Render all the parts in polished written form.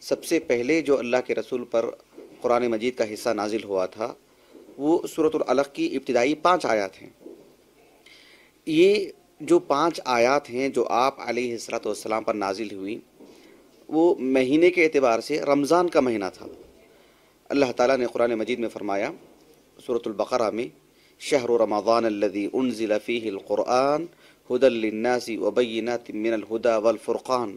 سب سے پہلے جو اللہ کے رسول پر قرآن مجید کا حصہ نازل ہوا تھا وہ سورۃ العلق کی ابتدائی 5 آیات ہیں۔ یہ جو 5 آیات ہیں جو آپ علیہ الصلوۃ والسلام پر نازل ہوئی، وہ مہینے کے اعتبار سے رمضان کا مہینہ تھا۔ اللہ تعالیٰ نے قرآن مجید میں فرمایا سورۃ البقرہ میں، شہر رمضان الذی انزل فیہ القرآن ھدی للناس وبینات من الھدی والفرقان۔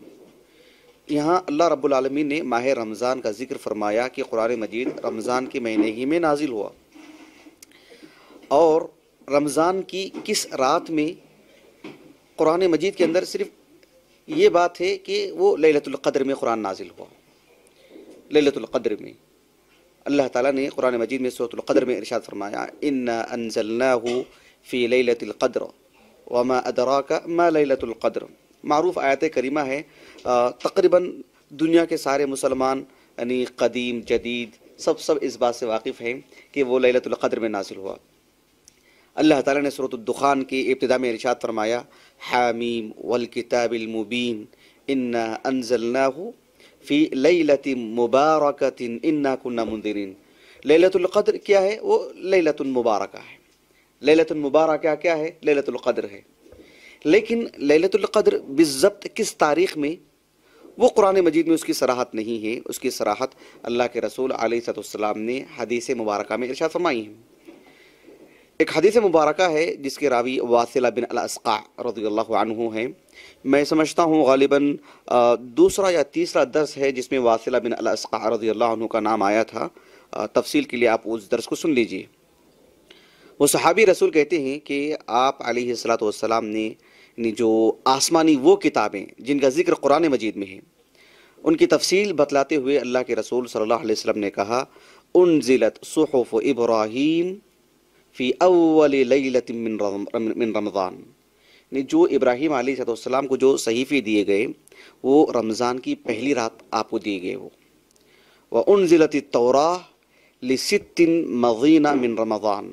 یہاں اللہ رب العالمین نے ماہ رمضان کا ذکر فرمایا کہ قرآن مجید رمضان کے مہینے ہی میں نازل ہوا، اور رمضان کی کس رات میں؟ قرآن مجید کے اندر صرف یہ بات ہے کہ وہ لیلۃ القدر میں قرآن نازل ہوا۔ لیلۃ القدر میں اللہ تعالیٰ نے قرآن مجید میں سورۃ القدر میں ارشاد فرمایا، انا انزلناہ فی لیلۃ القدر وما ادراک ما لیلۃ القدر۔ معروف آیت کریمہ ہے، تقریباً دنیا کے سارے مسلمان یعنی قدیم جدید سب اس بات سے واقف ہیں کہ وہ لیلۃ القدر میں نازل ہوا۔ اللہ تعالیٰ نے سورۃ الدخان کی ابتدا میں ارشاد فرمایا، حامیم والکتاب المبین انا انزلناہ فی لیلۃ مبارکۃ انا کنا منذرین۔ لیلۃ القدر کیا ہے؟ وہ لیلۃ مبارکہ ہے۔ لیلۃ مبارکہ کیا ہے؟ لیلۃ القدر ہے۔ لیکن لیلۃ القدر بالضبط کس تاریخ میں؟ وہ قرآن مجید میں اس کی صراحت نہیں ہے۔ اس کی صراحت اللہ کے رسول علیہ الصلوۃ والسلام نے حدیث مبارکہ میں ارشاد فرمائی ہے۔ ایک حدیث مبارکہ ہے جس کے راوی واصلہ بن الاسقع رضی اللہ عنہ ہیں۔ میں سمجھتا ہوں غالباً دوسرا یا تیسرا درس ہے جس میں واصلہ بن الاسقع رضی اللہ عنہ کا نام آیا تھا۔ تفصیل کے لیے آپ اس درس کو سن لیجئے۔ وہ صحابی رسول کہتے ہیں کہ آپ علیہ الصلوۃ والسلام نے جو آسمانی وہ کتابیں جن کا ذکر قرآن مجید میں ہے، ان کی تفصیل بتلاتے ہوئے اللہ کے رسول صلی اللہ علیہ وسلم نے کہا، انزلت صحف ابراہیم فی اول لیلۃ من رمضان۔ جو ابراہیم علیہ السلام کو جو صحیفے دیے گئے وہ رمضان کی پہلی رات آپ کو دیے گئے۔ وہ وانزلت التوراۃ لست مضین من رمضان،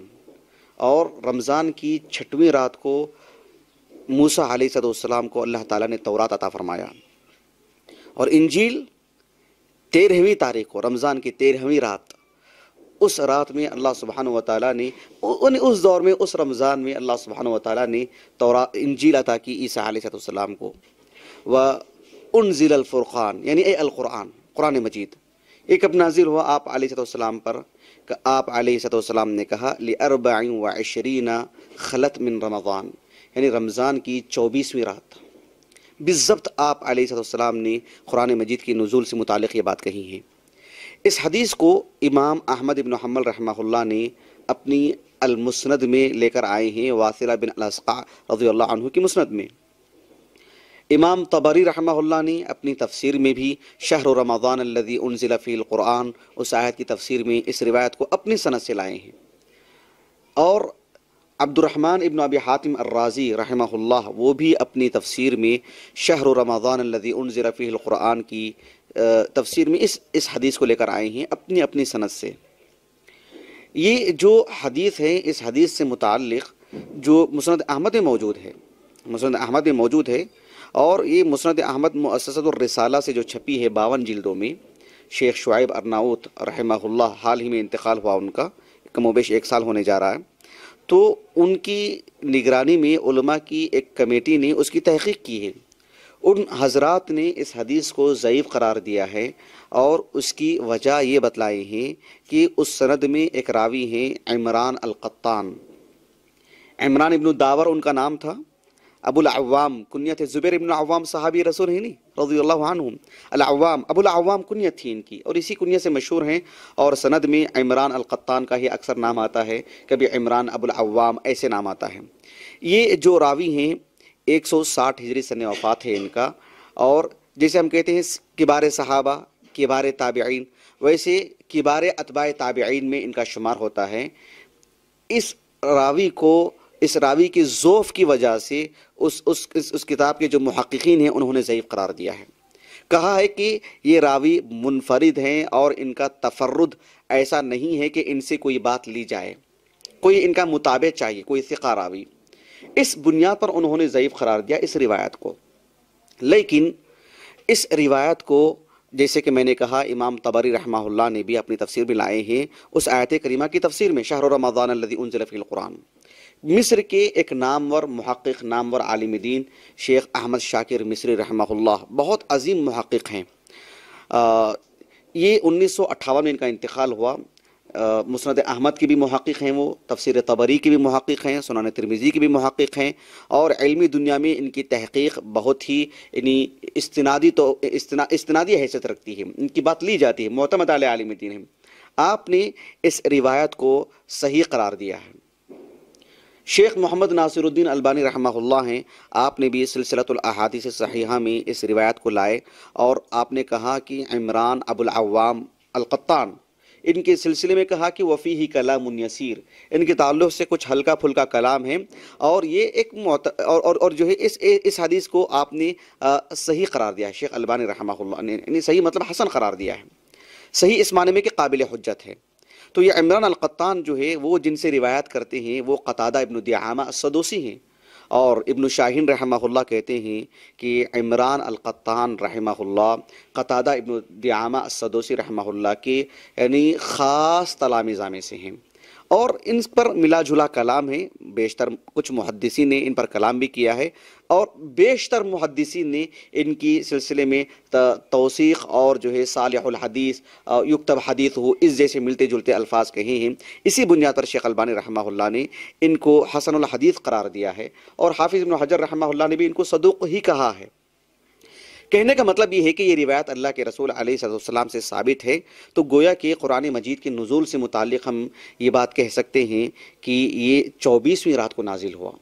اور رمضان کی 6ویں رات کو موسیٰ علیہ السلام کو اللہ تعالیٰ نے تورات عطا فرمایا، اور انجیل 13ویں تاریخ کو، رمضان کی 13ویں رات، اس رات میں اللہ سبحانہ و تعالیٰ نے اس دور میں، اس رمضان میں اللہ سبحانہ و تعالیٰ نے انجیل عطا کی عیسیٰ علیہ السلام کو۔ وانزل الفرقان یعنی القرآن، قرآن مجید یہ کب نازل ہوا؟ آپ علیہ السلام پر۔ آپ علیہ السلام نے کہا ل24 خلت من رمضان، یعنی رمضان کی 24ویں رات بالضبط آپ علیہ السلام نے قرآن مجید کی نزول سے متعلق یہ بات کہی ہے۔ اس حدیث کو امام احمد بن حنبل رحمہ اللہ نے اپنی المسند میں لے کر آئے ہیں، واصلہ بن الاسقع رضی اللہ عنہ کی مسند میں۔ امام طبری رحمہ اللہ نے اپنی تفسیر میں بھی شہر رمضان الذی انزل فیہ القرآن، اس آیت کی تفسیر میں اس روایت کو اپنی سند سے لائے ہیں۔ اور عبد الرحمن ابن ابی حاتم الرازی رحمہ اللہ وہ بھی اپنی تفسیر میں شہر رمضان الذی انزل فیہ القرآن کی تفسیر میں اس حدیث کو لے کر آئے ہیں اپنی سند سے۔ یہ جو حدیث ہے، اس حدیث سے متعلق جو مسند احمد میں موجود ہے، مسند احمد میں موجود ہے، اور یہ مسند احمد مؤسسۃ الرسالہ سے جو چھپی ہے 52 جلدوں میں، شیخ شعیب ارناؤت رحمہ اللہ حال ہی میں انتقال ہوا ان کا، کم و بیش 1 سال ہونے جا رہا ہے، تو ان کی نگرانی میں علماء کی ایک کمیٹی نے اس کی تحقیق کی ہے۔ ان حضرات نے اس حدیث کو ضعیف قرار دیا ہے، اور اس کی وجہ یہ بتلائی ہے کہ اس سند میں ایک راوی ہیں عمران القطان، عمران ابن داور ان کا نام تھا، ابو العوام کنیت ہے، زبیر ابن العوام صحابی رسول ہیں نہیں رضی اللہ عنہم، العوام ابو العوام کنیت تھی ان کی، اور اسی کنیت سے مشہور ہیں، اور سند میں عمران القطان کا ہی اکثر نام آتا ہے، کبھی عمران ابو العوام ایسے نام آتا ہے۔ یہ جو راوی ہیں 160 ہجری سن وفات ہے ان کا، اور جیسے ہم کہتے ہیں کبار صحابہ، کبار تابعین، ویسے کبار اتباع تابعین میں ان کا شمار ہوتا ہے۔ اس راوی کے ضعف کی وجہ سے اس کتاب کے جو محققین ہیں انہوں نے ضعیف قرار دیا ہے، کہا ہے کہ یہ راوی منفرد ہیں، اور ان کا تفرد ایسا نہیں ہے کہ ان سے کوئی بات لی جائے، کوئی ان کا متابع چاہیے، کوئی ثقہ راوی۔ اس بنیاد پر انہوں نے ضعیف قرار دیا اس روایت کو۔ لیکن اس روایت کو جیسے کہ میں نے کہا امام طبری رحمہ اللہ نے بھی اپنی تفسیر میں لائے ہیں اس آیت کریمہ کی تفسیر میں، شہر رمضان الذی انزل فیہ القرآن۔ مصر کے ایک نامور محقق، نامور عالم دین شیخ احمد شاکر مصری رحمہ اللہ، بہت عظیم محقق ہیں، یہ 1958 میں ان کا انتقال ہوا۔ مسند احمد کی بھی محقق ہیں وہ، تفسیر طبری کی بھی محقق ہیں، سنن ترمذی کی بھی محقق ہیں، اور علمی دنیا میں ان کی تحقیق بہت ہی استنادی حیثیت رکھتی ہے، ان کی بات لی جاتی ہے، معتمد علی عالم دین ہیں۔ آپ نے اس روایت کو صحیح قرار دیا ہے۔ شیخ محمد ناصر الدین البانی رحمہ اللہ ہیں، آپ نے بھی سلسلۃ الاحادیث الصحیحہ میں اس روایت کو لائے، اور آپ نے کہا کہ عمران ابو العوام القطان ان کے سلسلے میں کہا کہ وفیہ کلام یسیر، ان کے تعلق سے کچھ ہلکا پھلکا کلام ہے، اور یہ ایک اور جو ہے اس حدیث کو آپ نے صحیح قرار دیا ہے، شیخ البانی رحمہ اللہ نے صحیح مطلب حسن قرار دیا ہے، صحیح اس معنی میں کہ قابل حجت ہے۔ تو یہ عمران القطان جو ہے وہ جن سے روایت کرتے ہیں وہ قتادہ ابن دعامہ السدوسی ہیں، اور ابن شاہین رحمہ اللہ کہتے ہیں کہ عمران القطان رحمہ اللہ قتادہ ابن دعامہ السدوسی رحمہ اللہ کے یعنی خاص تلامذہ میں سے ہیں، اور ان پر ملا جلا کلام ہے، بیشتر کچھ محدثین نے ان پر کلام بھی کیا ہے، اور بیشتر محدثین نے ان کی سلسلے میں توثیق اور جو ہے صالح الحدیث، یکتب حدیث ہو، اس جیسے ملتے جلتے الفاظ کہے ہیں۔ اسی بنیاد پر شیخ البانی رحمہ اللہ نے ان کو حسن الحدیث قرار دیا ہے، اور حافظ ابن حجر رحمہ اللہ نے بھی ان کو صدوق ہی کہا ہے۔ کہنے کا مطلب یہ ہے کہ یہ روایت اللہ کے رسول علیہ السلام سے ثابت ہے، تو گویا کہ قرآن مجید کے نزول سے متعلق ہم یہ بات کہہ سکتے ہیں کہ یہ 24ویں رات کو نازل ہوا۔